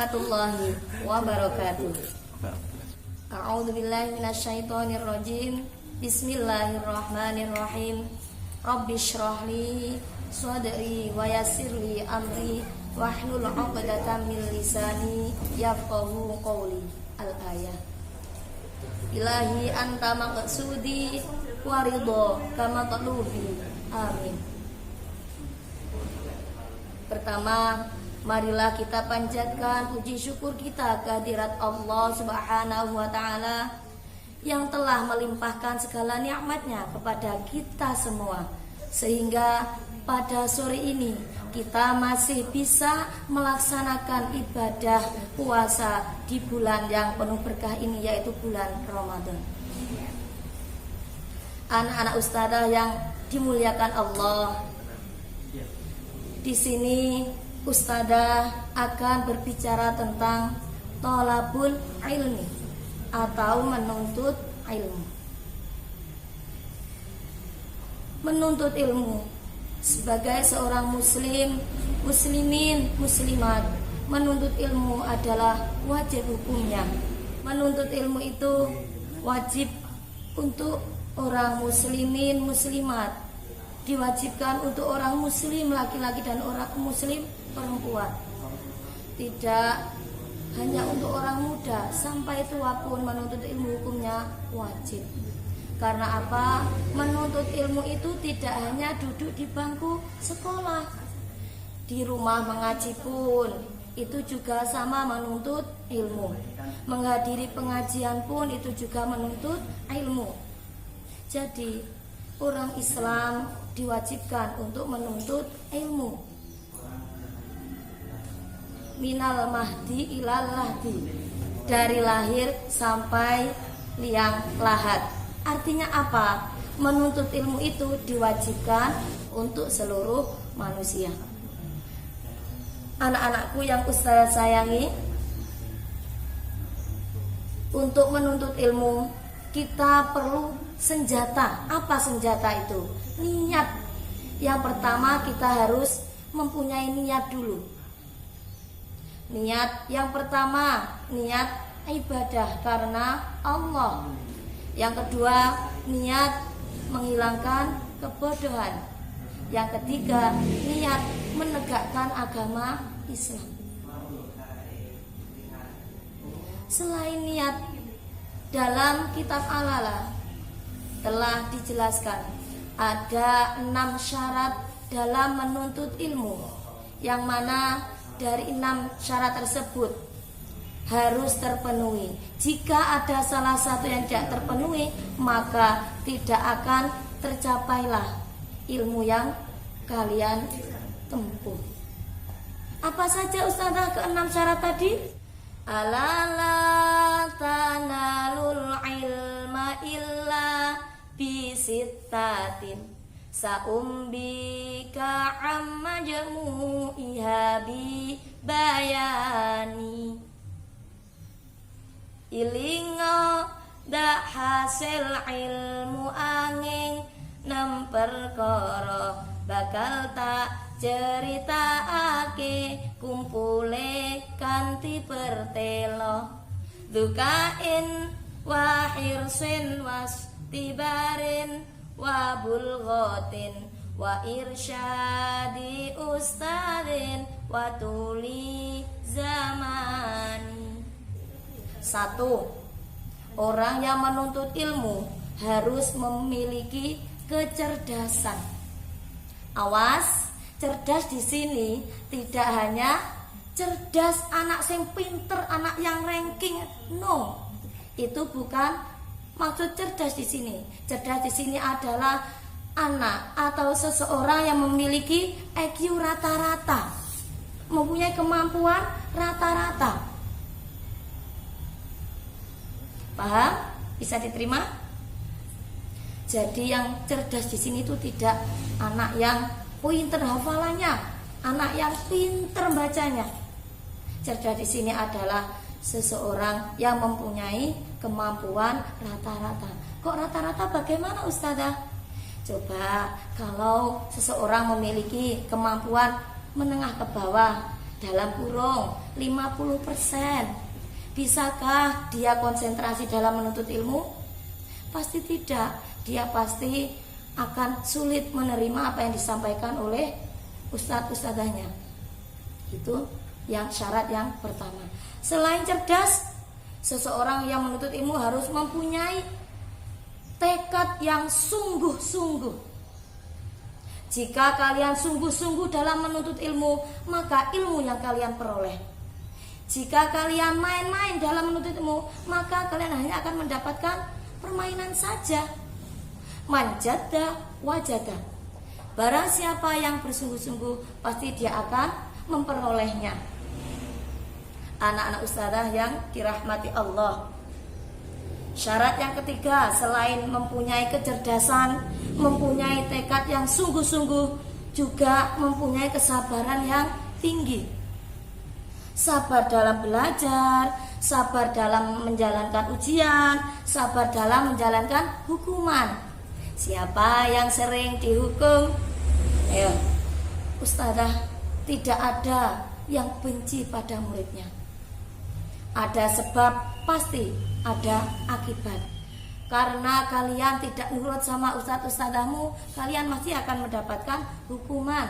warahmatullahi wabarakatuh. A'udzu billahi minasyaitonir rajim. Bismillahirrahmanirrahim. Rabbishrah li sadri wa yassir li amri wahlul 'uqdatam min lisani yafqahu qawli. Al-ayah. Ilahi anta maqsudi wa ridha kama taqlubi. Amin. Pertama, marilah kita panjatkan puji syukur kita kehadirat Allah Subhanahu wa ta'ala yang telah melimpahkan segala nikmatnya kepada kita semua, sehingga pada sore ini kita masih bisa melaksanakan ibadah puasa di bulan yang penuh berkah ini, yaitu bulan Ramadan. Anak-anak ustadzah yang dimuliakan Allah, di sini ustadzah akan berbicara tentang thalabul ilmi atau menuntut ilmu. Menuntut ilmu sebagai seorang muslim, muslimin, muslimat, menuntut ilmu adalah wajib hukumnya. Menuntut ilmu itu wajib untuk orang muslimin, muslimat, diwajibkan untuk orang muslim laki-laki dan orang muslim perempuan. Tidak hanya untuk orang muda, sampai tua pun menuntut ilmu hukumnya wajib. Karena apa? Menuntut ilmu itu tidak hanya duduk di bangku sekolah, di rumah mengaji pun itu juga sama menuntut ilmu. Menghadiri pengajian pun itu juga menuntut ilmu. Jadi orang Islam diwajibkan untuk menuntut ilmu. Minal mahdi ilal lahdi, dari lahir sampai liang lahat. Artinya apa? Menuntut ilmu itu diwajibkan untuk seluruh manusia. Anak-anakku yang ustaz sayangi, untuk menuntut ilmu kita perlu senjata. Apa senjata itu? Niat. Yang pertama kita harus mempunyai niat dulu. Niat yang pertama, niat ibadah karena Allah. Yang kedua, niat menghilangkan kebodohan. Yang ketiga, niat menegakkan agama Islam. Selain niat, dalam kitab Al-Ala telah dijelaskan ada 6 syarat dalam menuntut ilmu, yang mana dari 6 syarat tersebut harus terpenuhi. Jika ada salah satu yang tidak terpenuhi, maka tidak akan tercapailah ilmu yang kalian tempuh. Apa saja ustazah ke-6 syarat tadi? Alala tanalul ilma illa bisittatin saumbika amma jamu'iha bi bayani. Ilingo dak hasil ilmu angin nem perkara bakal tak ceritaake kumpule kanthi pertelo dukain wa hirsin was tibarin wa bulghatin wa irsyadi ustadin wa tuli zamani. 1. Orang yang menuntut ilmu harus memiliki kecerdasan. Awas, cerdas di sini tidak hanya cerdas anak sing pinter, anak yang ranking. No, itu bukan maksud cerdas di sini. Cerdas di sini adalah anak atau seseorang yang memiliki IQ rata-rata, mempunyai kemampuan rata-rata. Paham? Bisa diterima? Jadi yang cerdas di sini itu tidak anak yang pinter hafalannya, anak yang pinter bacanya. Cerdas di sini adalah seseorang yang mempunyai kemampuan rata-rata. Kok rata-rata bagaimana ustazah? Coba kalau seseorang memiliki kemampuan menengah ke bawah, dalam kurung 50%. Bisakah dia konsentrasi dalam menuntut ilmu? Pasti tidak. Dia pasti akan sulit menerima apa yang disampaikan oleh ustadz-ustadzahnya. Itu yang syarat yang pertama. Selain cerdas, seseorang yang menuntut ilmu harus mempunyai tekad yang sungguh-sungguh. Jika kalian sungguh-sungguh dalam menuntut ilmu, maka ilmu yang kalian peroleh. Jika kalian main-main dalam menuntut ilmu, maka kalian hanya akan mendapatkan permainan saja. Manjada wajada. Barang siapa yang bersungguh-sungguh, pasti dia akan memperolehnya. Anak-anak ustadzah yang dirahmati Allah, syarat yang ketiga, selain mempunyai kecerdasan, mempunyai tekad yang sungguh-sungguh, juga mempunyai kesabaran yang tinggi. Sabar dalam belajar, sabar dalam menjalankan ujian, sabar dalam menjalankan hukuman. Siapa yang sering dihukum? Ayo, ustadzah, tidak ada yang benci pada muridnya. Ada sebab, pasti ada akibat. Karena kalian tidak nurut sama ustadz-ustadzahmu, kalian masih akan mendapatkan hukuman.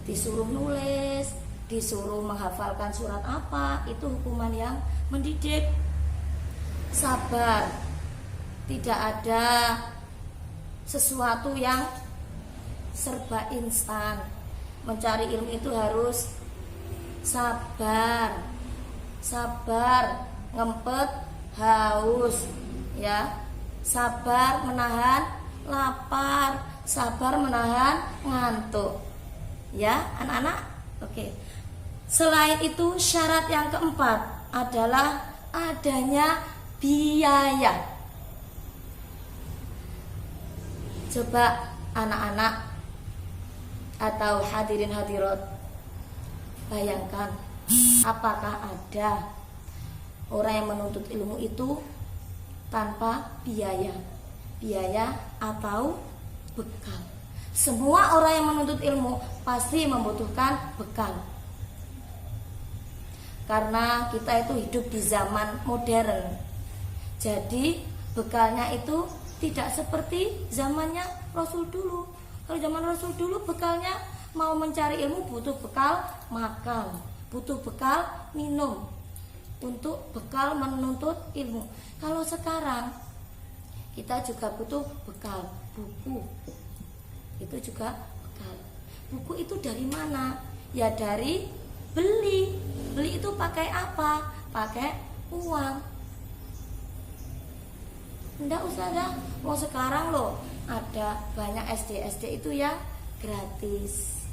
Disuruh nulis, disuruh menghafalkan surat apa, itu hukuman yang mendidik. Sabar. Tidak ada sesuatu yang serba instan. Mencari ilmu itu harus sabar. Sabar, ngempet, haus, ya. Sabar menahan lapar, sabar menahan ngantuk. Ya, anak-anak? Oke. Selain itu, syarat yang keempat adalah adanya biaya. Coba anak-anak atau hadirin hadirat, bayangkan, apakah ada orang yang menuntut ilmu itu tanpa biaya? Biaya atau bekal. Semua orang yang menuntut ilmu pasti membutuhkan bekal. Karena kita itu hidup di zaman modern. Jadi bekalnya itu tidak seperti zamannya Rasul dulu. Kalau zaman Rasul dulu bekalnya mau mencari ilmu butuh bekal makan, butuh bekal minum, untuk bekal menuntut ilmu. Kalau sekarang kita juga butuh bekal buku. Itu juga bekal. Buku itu dari mana? Ya dari beli. Beli itu pakai apa? Pakai uang. Enggak ustazah, mau sekarang loh ada banyak SD itu yang gratis.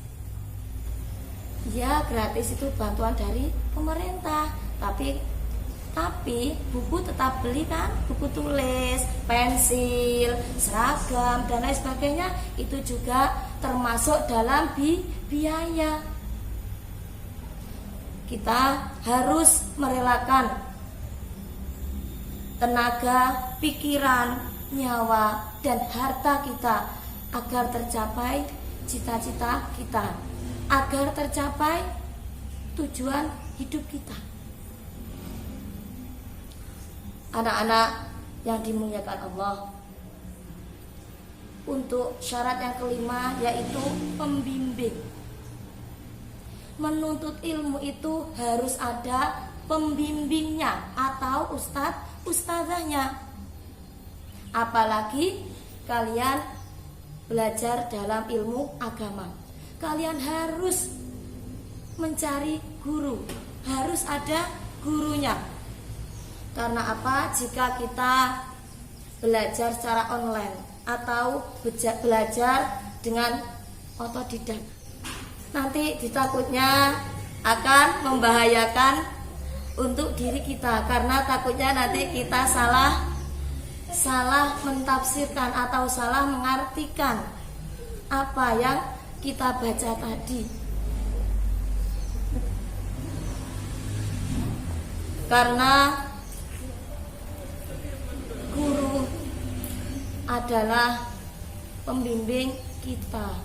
Ya gratis itu bantuan dari pemerintah. Tapi buku tetap beli kan? Buku tulis, pensil, seragam dan lain sebagainya, itu juga termasuk dalam biaya. Kita harus merelakan tenaga, pikiran, nyawa, dan harta kita agar tercapai cita-cita kita, agar tercapai tujuan hidup kita. Anak-anak yang dimuliakan Allah, untuk syarat yang kelima yaitu pembimbing. Menuntut ilmu itu harus ada pembimbingnya atau ustadzahnya. Apalagi kalian belajar dalam ilmu agama, kalian harus mencari guru, harus ada gurunya. Karena apa? Jika kita belajar secara online atau belajar dengan otodidak, nanti ditakutnya akan membahayakan untuk diri kita, karena takutnya nanti kita salah mentafsirkan atau salah mengartikan apa yang kita baca tadi. Karena guru adalah pembimbing kita.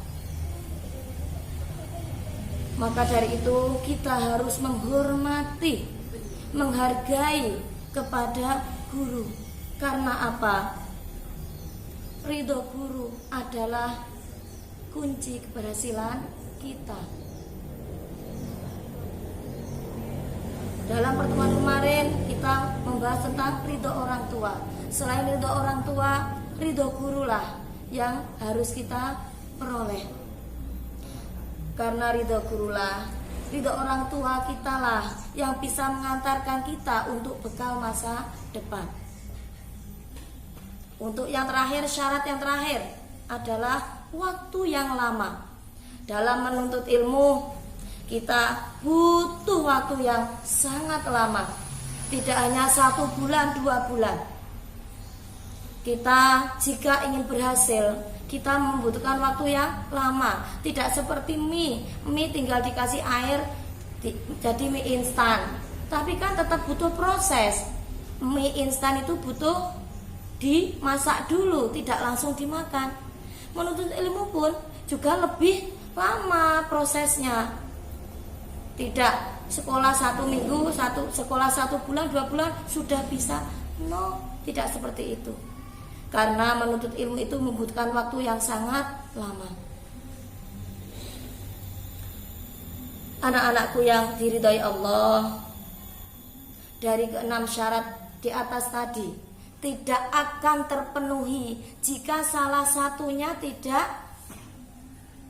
Maka dari itu kita harus menghormati, menghargai kepada guru. Karena apa? Ridho guru adalah kunci keberhasilan kita. Dalam pertemuan kemarin kita membahas tentang ridho orang tua. Selain ridho orang tua, ridho guru lah yang harus kita peroleh. Karena ridho gurulah, ridho orang tua kita lah yang bisa mengantarkan kita untuk bekal masa depan. Untuk yang terakhir, syarat yang terakhir adalah waktu yang lama. Dalam menuntut ilmu, kita butuh waktu yang sangat lama. Tidak hanya 1 bulan, 2 bulan. Kita jika ingin berhasil, kita membutuhkan waktu yang lama. Tidak seperti mie tinggal dikasih air jadi mie instan. Tapi kan tetap butuh proses. Mie instan itu butuh dimasak dulu, tidak langsung dimakan. Menuntut ilmu pun juga lebih lama prosesnya. Tidak sekolah 1 minggu, sekolah 1 bulan, 2 bulan sudah bisa. No, tidak seperti itu. Karena menuntut ilmu itu membutuhkan waktu yang sangat lama. Anak-anakku yang diridhai Allah, dari ke-6 syarat di atas tadi tidak akan terpenuhi jika salah satunya tidak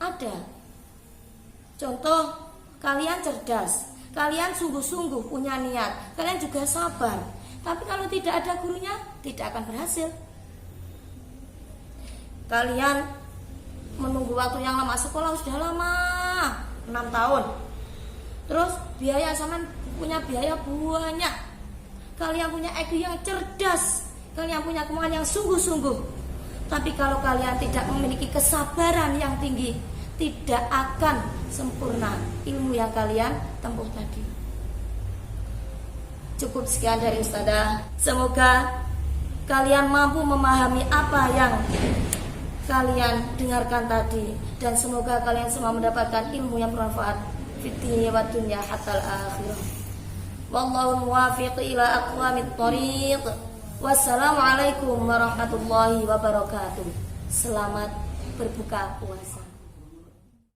ada. Contoh, kalian cerdas, kalian sungguh-sungguh punya niat, kalian juga sabar. Tapi kalau tidak ada gurunya, tidak akan berhasil. Kalian menunggu waktu yang lama, sekolah sudah lama, 6 tahun. Terus biaya sama punya biaya banyak. Kalian punya IQ yang cerdas, kalian punya kemauan yang sungguh-sungguh. Tapi kalau kalian tidak memiliki kesabaran yang tinggi, tidak akan sempurna ilmu yang kalian tempuh tadi. Cukup sekian dari Ustazah. Semoga kalian mampu memahami apa yang kalian dengarkan tadi, dan semoga kalian semua mendapatkan ilmu yang bermanfaat fid dunya wa dunya hatta al-akhirah. Wallahu muwaffiq ila aqwamit thoriq. Wassalamualaikum warahmatullahi wabarakatuh. Selamat berbuka puasa.